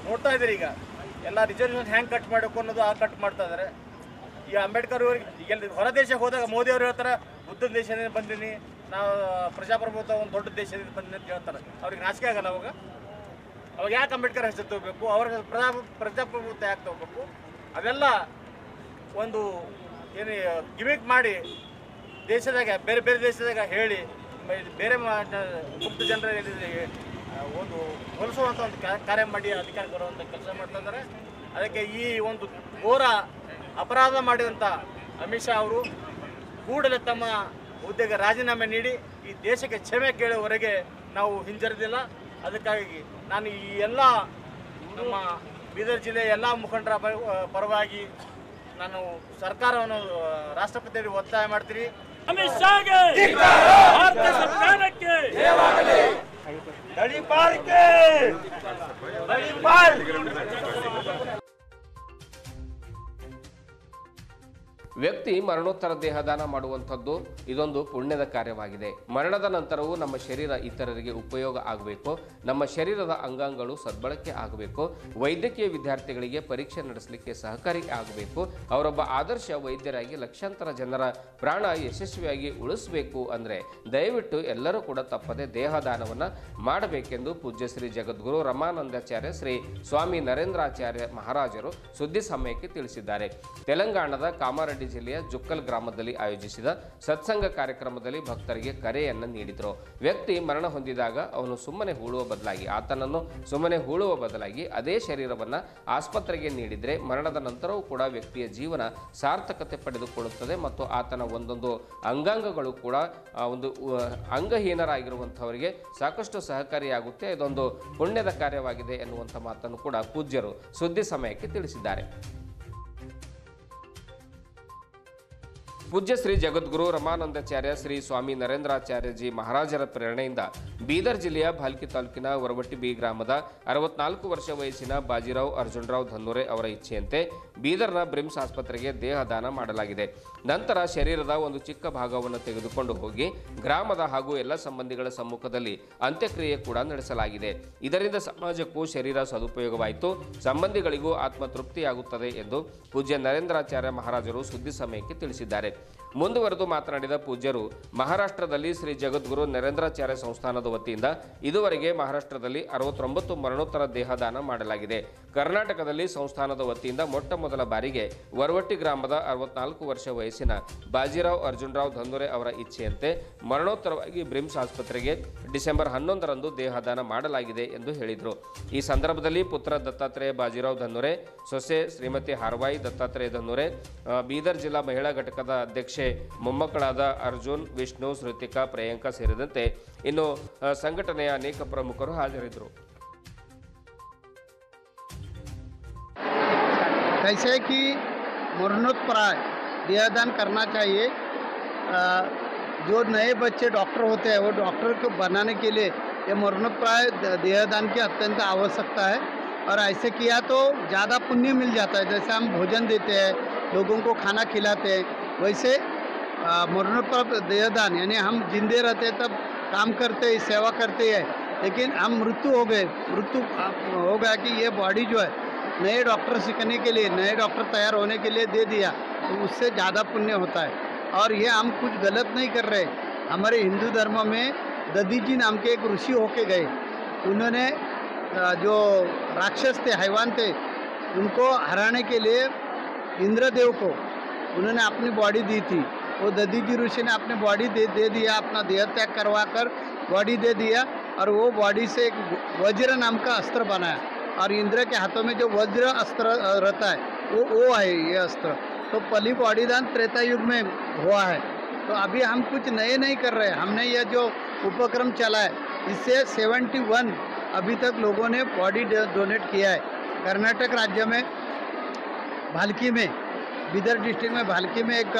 ನೋಡ್ತಾ ಇದ್ದಾರೆ, ಈಗ ಎಲ್ಲ ರಿಸರ್ವೇಷನ್ ಹ್ಯಾಂಗೆ ಕಟ್ ಮಾಡಬೇಕು ಅನ್ನೋದು ಆ ಕಟ್ ಮಾಡ್ತಾ ಇದ್ದಾರೆ. ಈಗ ಅಂಬೇಡ್ಕರ್ ಅವ್ರಿಗೆ ಈಗ ಹೊರ ದೇಶಕ್ಕೆ ಹೋದಾಗ ಮೋದಿ ಅವರು ಹೇಳ್ತಾರೆ, ಬುದ್ಧನ ದೇಶದಿಂದ ಬಂದೀನಿ, ನಾವು ಪ್ರಜಾಪ್ರಭುತ್ವ ಒಂದು ದೊಡ್ಡ ದೇಶದಿಂದ ಬಂದೀನಿ ಅಂತ ಹೇಳ್ತಾರೆ. ಅವ್ರಿಗೆ ನಾಚಿಕೆ ಆಗಲ್ಲ ಅವಾಗ ಯಾಕೆ ಅಂಬೇಡ್ಕರ್ ಹೆಸರು ತಗೋಬೇಕು, ಅವ್ರ ಪ್ರಜಾಪ್ರಭುತ್ವ ಯಾಕೆ ತಗೋಬೇಕು? ಅದೆಲ್ಲ ಒಂದು ಏನು ಗಿಮಿಕ್ ಮಾಡಿ ದೇಶದಾಗ ಬೇರೆ ಬೇರೆ ದೇಶದಾಗ ಹೇಳಿ ಬೇರೆ ಮುಕ್ತ ಜನರಲ್ಲಿ ಒಂದು ಹೋಲಿಸುವಂಥ ಒಂದು ಕಾರ್ಯ ಮಾಡಿ ಅಧಿಕಾರ ಕೊಡುವಂಥ ಕೆಲಸ ಮಾಡ್ತಾ ಇದ್ದಾರೆ. ಅದಕ್ಕೆ ಈ ಒಂದು ಘೋರ ಅಪರಾಧ ಮಾಡಿದಂಥ ಅಮಿತ್ ಶಾ ಅವರು ಕೂಡಲೇ ತಮ್ಮ ಹುದ್ದೆಗೆ ರಾಜೀನಾಮೆ ನೀಡಿ ಈ ದೇಶಕ್ಕೆ ಕ್ಷಮೆ ಕೇಳುವವರೆಗೆ ನಾವು ಹಿಂಜರಿದಿಲ್ಲ. ಅದಕ್ಕಾಗಿ ನಾನು ಈ ಎಲ್ಲ ನಮ್ಮ ಬೀದರ್ ಜಿಲ್ಲೆಯ ಎಲ್ಲ ಮುಖಂಡರ ಪರವಾಗಿ ನಾನು ಸರ್ಕಾರವನ್ನು ರಾಷ್ಟ್ರಪತಿಯವರಿಗೆ ಒತ್ತಾಯ ಮಾಡ್ತೀನಿ. ಅಮಿತ್ ಶಾಗೆ ಭಾರತ ಸರ್ಕಾರಕ್ಕೆ ವ್ಯಕ್ತಿ ಮರಣೋತ್ತರ ದೇಹದಾನ ಮಾಡುವಂಥದ್ದು ಇದೊಂದು ಪುಣ್ಯದ ಕಾರ್ಯವಾಗಿದೆ. ಮರಣದ ನಂತರವೂ ನಮ್ಮ ಶರೀರ ಇತರರಿಗೆ ಉಪಯೋಗ ಆಗಬೇಕು, ನಮ್ಮ ಶರೀರದ ಅಂಗಾಂಗಗಳು ಸದ್ಬಳಕೆ ಆಗಬೇಕು, ವೈದ್ಯಕೀಯ ವಿದ್ಯಾರ್ಥಿಗಳಿಗೆ ಪರೀಕ್ಷೆ ನಡೆಸಲಿಕ್ಕೆ ಸಹಕಾರಿ ಆಗಬೇಕು, ಅವರೊಬ್ಬ ಆದರ್ಶ ವೈದ್ಯರಾಗಿ ಲಕ್ಷಾಂತರ ಜನರ ಪ್ರಾಣ ಯಶಸ್ವಿಯಾಗಿ ಉಳಿಸಬೇಕು ಅಂದರೆ ದಯವಿಟ್ಟು ಎಲ್ಲರೂ ಕೂಡ ತಪ್ಪದೆ ದೇಹದಾನವನ್ನು ಮಾಡಬೇಕೆಂದು ಪೂಜ್ಯ ಶ್ರೀ ಜಗದ್ಗುರು ರಮಾನಂದಾಚಾರ್ಯ ಶ್ರೀ ಸ್ವಾಮಿ ನರೇಂದ್ರಾಚಾರ್ಯ ಮಹಾರಾಜರು ಸುದ್ದಿ ಸಮಯಕ್ಕೆ ತಿಳಿಸಿದ್ದಾರೆ. ತೆಲಂಗಾಣದ ಕಾಮಾರೆಡ್ಡಿ ಜಿಲ್ಲೆಯ ಜುಕ್ಕಲ್ ಗ್ರಾಮದಲ್ಲಿ ಆಯೋಜಿಸಿದ ಸತ್ಸಂಗ ಕಾರ್ಯಕ್ರಮದಲ್ಲಿ ಭಕ್ತರಿಗೆ ಕರೆಯನ್ನು ನೀಡಿದರು. ವ್ಯಕ್ತಿ ಮರಣ ಹೊಂದಿದಾಗ ಅವನು ಸುಮ್ಮನೆ ಹೂಳುವ ಬದಲಾಗಿ ಅದೇ ಶರೀರವನ್ನು ಆಸ್ಪತ್ರೆಗೆ ನೀಡಿದರೆ ಮರಣದ ನಂತರವೂ ಕೂಡ ವ್ಯಕ್ತಿಯ ಜೀವನ ಸಾರ್ಥಕತೆ ಪಡೆದುಕೊಳ್ಳುತ್ತದೆ ಮತ್ತು ಆತನ ಒಂದೊಂದು ಅಂಗಾಂಗಗಳು ಕೂಡ ಒಂದು ಅಂಗಹೀನರಾಗಿರುವಂಥವರಿಗೆ ಸಾಕಷ್ಟು ಸಹಕಾರಿಯಾಗುತ್ತೆ. ಇದೊಂದು ಪುಣ್ಯದ ಕಾರ್ಯವಾಗಿದೆ ಎನ್ನುವಂಥ ಮಾತನ್ನು ಕೂಡ ಪೂಜ್ಯರು ಸುದ್ದಿ ಸಮಯಕ್ಕೆ ತಿಳಿಸಿದ್ದಾರೆ. ಪೂಜ್ಯ ಶ್ರೀ ಜಗದ್ಗುರು ರಮಾನಂದಾಚಾರ್ಯ ಶ್ರೀ ಸ್ವಾಮಿ ನರೇಂದ್ರಾಚಾರ್ಯಜಿ ಮಹಾರಾಜರ ಪ್ರೇರಣೆಯಿಂದ ಬೀದರ್ ಜಿಲ್ಲೆಯ ಭಾಲ್ಕಿ ತಾಲೂಕಿನ ವರವಟ್ಟಿ ಬಿ ಗ್ರಾಮದ 64 ವರ್ಷ ವಯಸ್ಸಿನ ಬಾಜಿರಾವ್ ಅರ್ಜುನರಾವ್ ಧನ್ನೂರೆ ಅವರ ಇಚ್ಛೆಯಂತೆ ಬೀದರ್ನ ಬ್ರಿಮ್ಸ್ ಆಸ್ಪತ್ರೆಗೆ ದೇಹದಾನ ಮಾಡಲಾಗಿದೆ. ನಂತರ ಶರೀರದ ಒಂದು ಚಿಕ್ಕ ಭಾಗವನ್ನು ತೆಗೆದುಕೊಂಡು ಹೋಗಿ ಗ್ರಾಮದ ಹಾಗೂ ಎಲ್ಲ ಸಂಬಂಧಿಗಳ ಸಮ್ಮುಖದಲ್ಲಿ ಅಂತ್ಯಕ್ರಿಯೆ ಕೂಡ ನಡೆಸಲಾಗಿದೆ. ಇದರಿಂದ ಸಮಾಜಕ್ಕೂ ಶರೀರ ಸದುಪಯೋಗವಾಯಿತು, ಸಂಬಂಧಿಗಳಿಗೂ ಆತ್ಮತೃಪ್ತಿಯಾಗುತ್ತದೆ ಎಂದು ಪೂಜ್ಯ ನರೇಂದ್ರಾಚಾರ್ಯ ಮಹಾರಾಜರು ಸುದ್ದಿ ಸಮಯಕ್ಕೆ ತಿಳಿಸಿದ್ದಾರೆ. ಮುಂದುವರೆದು ಮಾತನಾಡಿದ ಪೂಜ್ಯರು, ಮಹಾರಾಷ್ಟ್ರದಲ್ಲಿ ಶ್ರೀ ಜಗದ್ಗುರು ನರೇಂದ್ರಾಚಾರ್ಯ ಸಂಸ್ಥಾನದ ವತಿಯಿಂದ ಇದುವರೆಗೆ ಮಹಾರಾಷ್ಟ್ರದಲ್ಲಿ 69 ಮರಣೋತ್ತರ ದೇಹದಾನ ಮಾಡಲಾಗಿದೆ. ಕರ್ನಾಟಕದಲ್ಲಿ ಸಂಸ್ಥಾನದ ವತಿಯಿಂದ ಮೊಟ್ಟ ಮೊದಲ ಬಾರಿಗೆ ವರವಟ್ಟಿ ಗ್ರಾಮದ 64 ವರ್ಷ ವಯಸ್ಸಿನ ಬಾಜಿರಾವ್ ಅರ್ಜುನರಾವ್ ಧನ್ನೂರೆ ಅವರ ಇಚ್ಛೆಯಂತೆ ಮರಣೋತ್ತರವಾಗಿ ಬ್ರಿಮ್ಸ್ ಆಸ್ಪತ್ರೆಗೆ ಡಿಸೆಂಬರ್ 11ರಂದು ದೇಹದಾನ ಮಾಡಲಾಗಿದೆ ಎಂದು ಹೇಳಿದರು. ಈ ಸಂದರ್ಭದಲ್ಲಿ ಪುತ್ರ ದತ್ತಾತ್ರೇಯ ಬಾಜಿರಾವ್ ಧನ್ನೂರೆ, ಸೊಸೆ ಶ್ರೀಮತಿ ಹಾರ್ವಾಯಿ ದತ್ತಾತ್ರೇಯ ಧನ್ನೂರೆ, ಬೀದರ್ ಜಿಲ್ಲಾ ಮಹಿಳಾ ಘಟಕದ ಅಧ್ಯಕ್ಷೆ ಮೊಮ್ಮಕ್ಕಳಾದ ಅರ್ಜುನ್, ವಿಷ್ಣು, ಶ್ರುತಿಕಾ, ಪ್ರಿಯಾಂಕಾ ಸೇರಿದಂತೆ ಇನ್ನು ಸಂಘಟನೆಯ ಅನೇಕ ಪ್ರಮುಖರು ಹಾಜರಿದ್ದರು. कैसे कि मरणोत्तराय देहदान करना चाहिए। जो नए बच्चे डॉक्टर होते हैं वो डॉक्टर को बनाने के लिए ये मरणोत्तराय देहदान की अत्यंत आवश्यकता है और ऐसे किया तो ज़्यादा पुण्य मिल जाता है। जैसे हम भोजन देते हैं, लोगों को खाना खिलाते हैं, वैसे मरणोत्तर देहदान यानी हम जिंदे रहते तब काम करते हैं, सेवा करते हैं, लेकिन हम मृत्यु हो गया कि ये बॉडी जो है नए डॉक्टर सीखने के लिए, नए डॉक्टर तैयार होने के लिए दे दिया तो उससे ज़्यादा पुण्य होता है। और ये हम कुछ गलत नहीं कर रहे। हमारे हिंदू धर्म में दधी जी नाम के एक ऋषि होके गए, उन्होंने जो राक्षस थे, हैवान थे, उनको हराने के लिए इंद्रदेव को उन्होंने अपनी बॉडी दी थी। वो दधी जी ऋषि ने अपनी बॉडी दे दिया, अपना देह त्याग करवा कर बॉडी दे दिया और वो बॉडी से एक वज्र नाम का अस्त्र बनाया और इंद्र के हाथों में जो वज्र अस्त्र रहता है वो है ये अस्त्र। तो पली बॉडी दान त्रेता युग में हुआ है। तो अभी हम कुछ नए नहीं कर रहे हैं। हमने यह जो उपक्रम चला है इससे 71 अभी तक लोगों ने बॉडी डोनेट किया है। कर्नाटक राज्य में भाल्की में, बीदर डिस्ट्रिक्ट में भाल्की में एक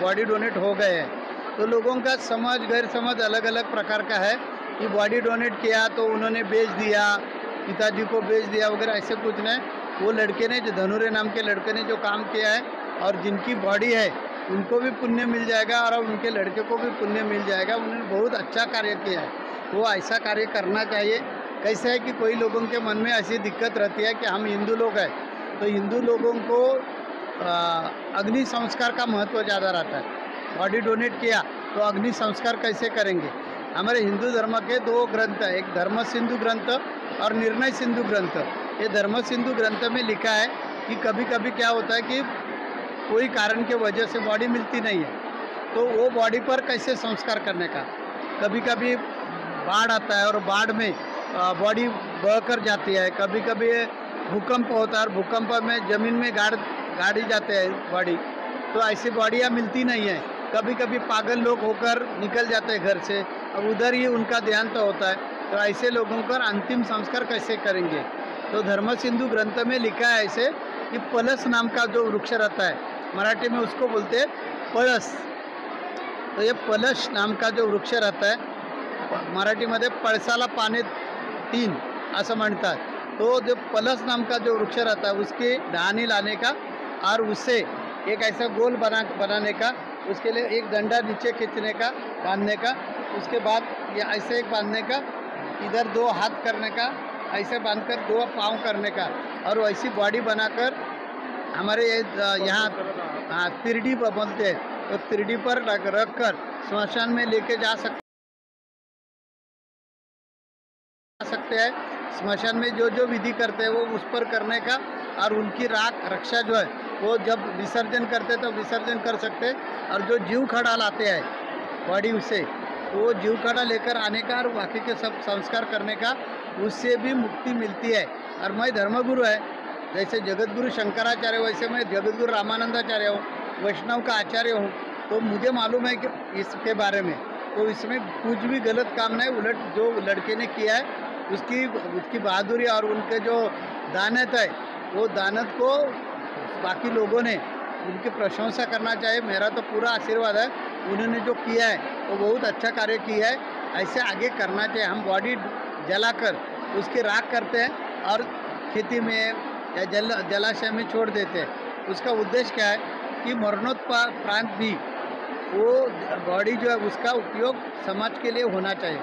बॉडी डोनेट हो गए हैं। तो लोगों का समझ, गैर समझ अलग अलग प्रकार का है कि बॉडी डोनेट किया तो उन्होंने बेच दिया, पिताजी को बेच दिया वगैरह, ऐसे कुछ नहीं। वो लड़के ने, जो धनुरे नाम के लड़के ने जो काम किया है और जिनकी बॉडी है उनको भी पुण्य मिल जाएगा और उनके लड़के को भी पुण्य मिल जाएगा। उन्होंने बहुत अच्छा कार्य किया है, वो ऐसा कार्य करना चाहिए। कैसे है कि कोई लोगों के मन में ऐसी दिक्कत रहती है कि हम हिंदू लोग हैं तो हिंदू लोगों को अग्नि संस्कार का महत्व ज़्यादा रहता है। बॉडी डोनेट किया तो अग्नि संस्कार कैसे करेंगे। हमारे हिंदू धर्म के 2 ग्रंथ है, एक धर्म सिंधु ग्रंथ और निर्णय सिंधु ग्रंथ। ये धर्म सिंधु ग्रंथ में लिखा है कि कभी कभी क्या होता है कि कोई कारण के वजह से बॉडी मिलती नहीं है तो वो बॉडी पर कैसे संस्कार करने का। कभी कभी बाढ़ आता है और बाढ़ में बॉडी बह कर जाती है, कभी कभी भूकंप होता है और भूकंप में ज़मीन में गाड़ी जाते हैं बॉडी, तो ऐसी बॉडियाँ मिलती नहीं है। कभी कभी पागल लोग होकर निकल जाते हैं घर से, अब उधर ही उनका देहांत होता है, तो ऐसे लोगों का अंतिम संस्कार कैसे करेंगे? तो धर्म सिंधु ग्रंथ में लिखा है ऐसे कि पलस नाम का जो वृक्ष रहता है, मराठी में उसको बोलते हैं पळस। तो ये पलस नाम का जो वृक्ष रहता है, मराठीमध्ये पळसाला पाने तीन असं म्हणतात। तो जो पलस नाम का जो वृक्ष रहता है उसकी टहनी लाने का और उससे एक ऐसा गोल बनाने का, उसके लिए एक डंडा नीचे खींचने का, बांधने का, उसके बाद ये ऐसे एक बांधने का, इधर 2 हाथ करने का, ऐसे बांधकर 2 पाँव करने का, और वैसी बॉडी बनाकर हमारे यहाँ तिरडी बोलते हैं, तो तिरडी पर रख कर स्मशान में लेके जा सकते हैं। स्मशान में जो जो विधि करते हैं वो उस पर करने का, और उनकी रक्षा जो है वो जब विसर्जन करते तो विसर्जन कर सकते हैं। और जो जीव खड़ा लाते हैं बॉडी उसे, तो वो जीव खड़ा लेकर आने का और बाकी के सब संस्कार करने का, उससे भी मुक्ति मिलती है। और मैं धर्मगुरु है, जैसे जगतगुरु शंकराचार्य वैसे मैं जगतगुरु रामानंदाचार्य हूँ, वैष्णव का आचार्य हूँ, तो मुझे मालूम है कि इसके बारे में, तो इसमें कुछ भी गलत काम नहीं। उलट जो लड़के ने किया है उसकी बहादुरी और उनके जो दानत है, वो दानत को बाकी लोगों ने उनकी प्रशंसा करना चाहिए। मेरा तो पूरा आशीर्वाद है, उन्होंने जो किया है वो बहुत अच्छा कार्य किया है, ऐसे आगे करना चाहिए। हम बॉडी जलाकर उसकी राख करते हैं और खेती में या जलाशय में छोड़ देते हैं। उसका उद्देश्य क्या है कि मरणोत्प्रांत भी वो बॉडी जो है उसका उपयोग समाज के लिए होना चाहिए।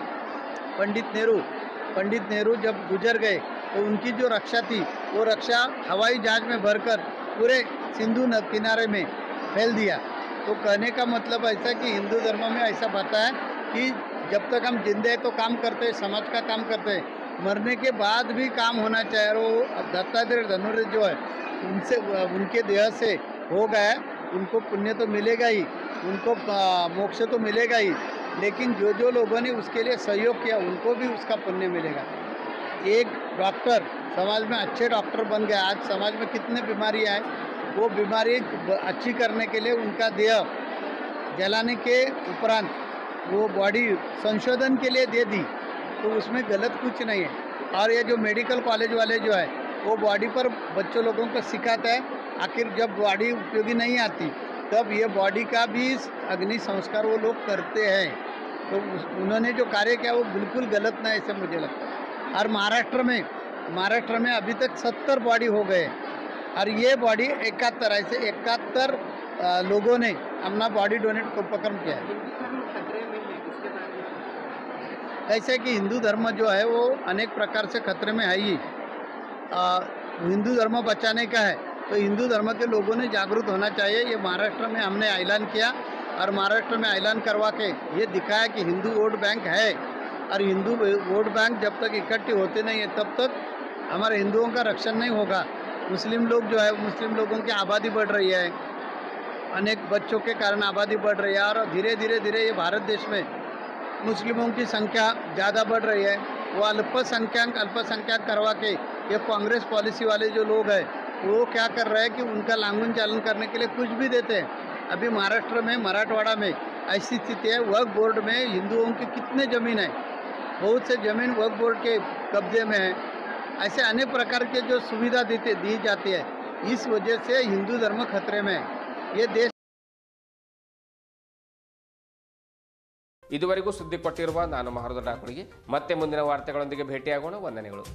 पंडित नेहरू जब गुजर गए तो उनकी जो रक्षा थी वो रक्षा हवाई जहाज में भरकर पूरे सिंधु किनारे में फैल दिया। तो कहने का मतलब ऐसा कि हिंदू धर्म में ऐसा बताया कि जब तक हम जिंदे हैं तो काम करते हैं, समाज का काम करते हैं, मरने के बाद भी काम होना चाहिए। और वो दत्तात्रेय धनुर्वेद जो है उनसे उनके देह से हो गया, उनको पुण्य तो मिलेगा ही, उनको मोक्ष तो मिलेगा ही, लेकिन जो जो लोगों ने उसके लिए सहयोग किया उनको भी उसका पुण्य मिलेगा। एक डॉक्टर समाज में अच्छे डॉक्टर बन गया। आज समाज में कितने बीमारियां हैं, वो बीमारी अच्छी करने के लिए उनका देह जलाने के उपरांत वो बॉडी संशोधन के लिए दे दी, तो उसमें गलत कुछ नहीं है। और ये जो मेडिकल कॉलेज वाले जो है वो बॉडी पर बच्चों लोगों को सिखाता है, आखिर जब बॉडी उपयोगी नहीं आती तब ये बॉडी का भी अग्नि संस्कार वो लोग करते हैं। तो उन्होंने जो कार्य किया वो बिल्कुल गलत नहीं, ऐसे मुझे लगता है। और महाराष्ट्र में अभी तक 70 बॉडी हो गए, और ये बॉडी 71 ऐसे 71 लोगों ने अपना बॉडी डोनेट को उपक्रम किया है। ऐसे कि हिंदू धर्म जो है वो अनेक प्रकार से खतरे में है ही। हिंदू धर्म बचाने का है तो हिंदू धर्म के लोगों ने जागरूक होना चाहिए। ये महाराष्ट्र में हमने ऐलान किया, और महाराष्ट्र में ऐलान करवा के ये दिखाया कि हिंदू वोट बैंक है, और हिंदू वोट बैंक जब तक इकट्ठे होते नहीं है तब तक हमारे हिंदुओं का रक्षण नहीं होगा। मुस्लिम लोग जो है, मुस्लिम लोगों की आबादी बढ़ रही है, अनेक बच्चों के कारण आबादी बढ़ रही है, और धीरे धीरे ये भारत देश में मुस्लिमों की संख्या ज़्यादा बढ़ रही है। वो अल्पसंख्यक करवा के ये कांग्रेस पॉलिसी वाले जो लोग हैं वो क्या कर रहे हैं कि उनका लांगन चालन करने के लिए कुछ भी देते हैं। अभी महाराष्ट्र में, मराठवाड़ा में ऐसी स्थिति है, वक्फ बोर्ड में हिंदुओं की कितने ज़मीन है, बहुत से ज़मीन वक्फ बोर्ड के कब्जे में है। ऐसे अनेक प्रकार के जो सुविधा दी जाती है, इस वजह से हिंदू धर्म खतरे में है। ये देश ಇದುವರೆಗೂ ಸುದ್ದಿ ಕೊಟ್ಟಿರುವ ನಾನು ಮಹರ್ದ ಡಾಕುಳಿಗೆ ಮತ್ತೆ ಮುಂದಿನ ವಾರ್ತೆಗಳೊಂದಿಗೆ ಭೇಟಿಯಾಗೋಣ. ವಂದನೆಗಳು.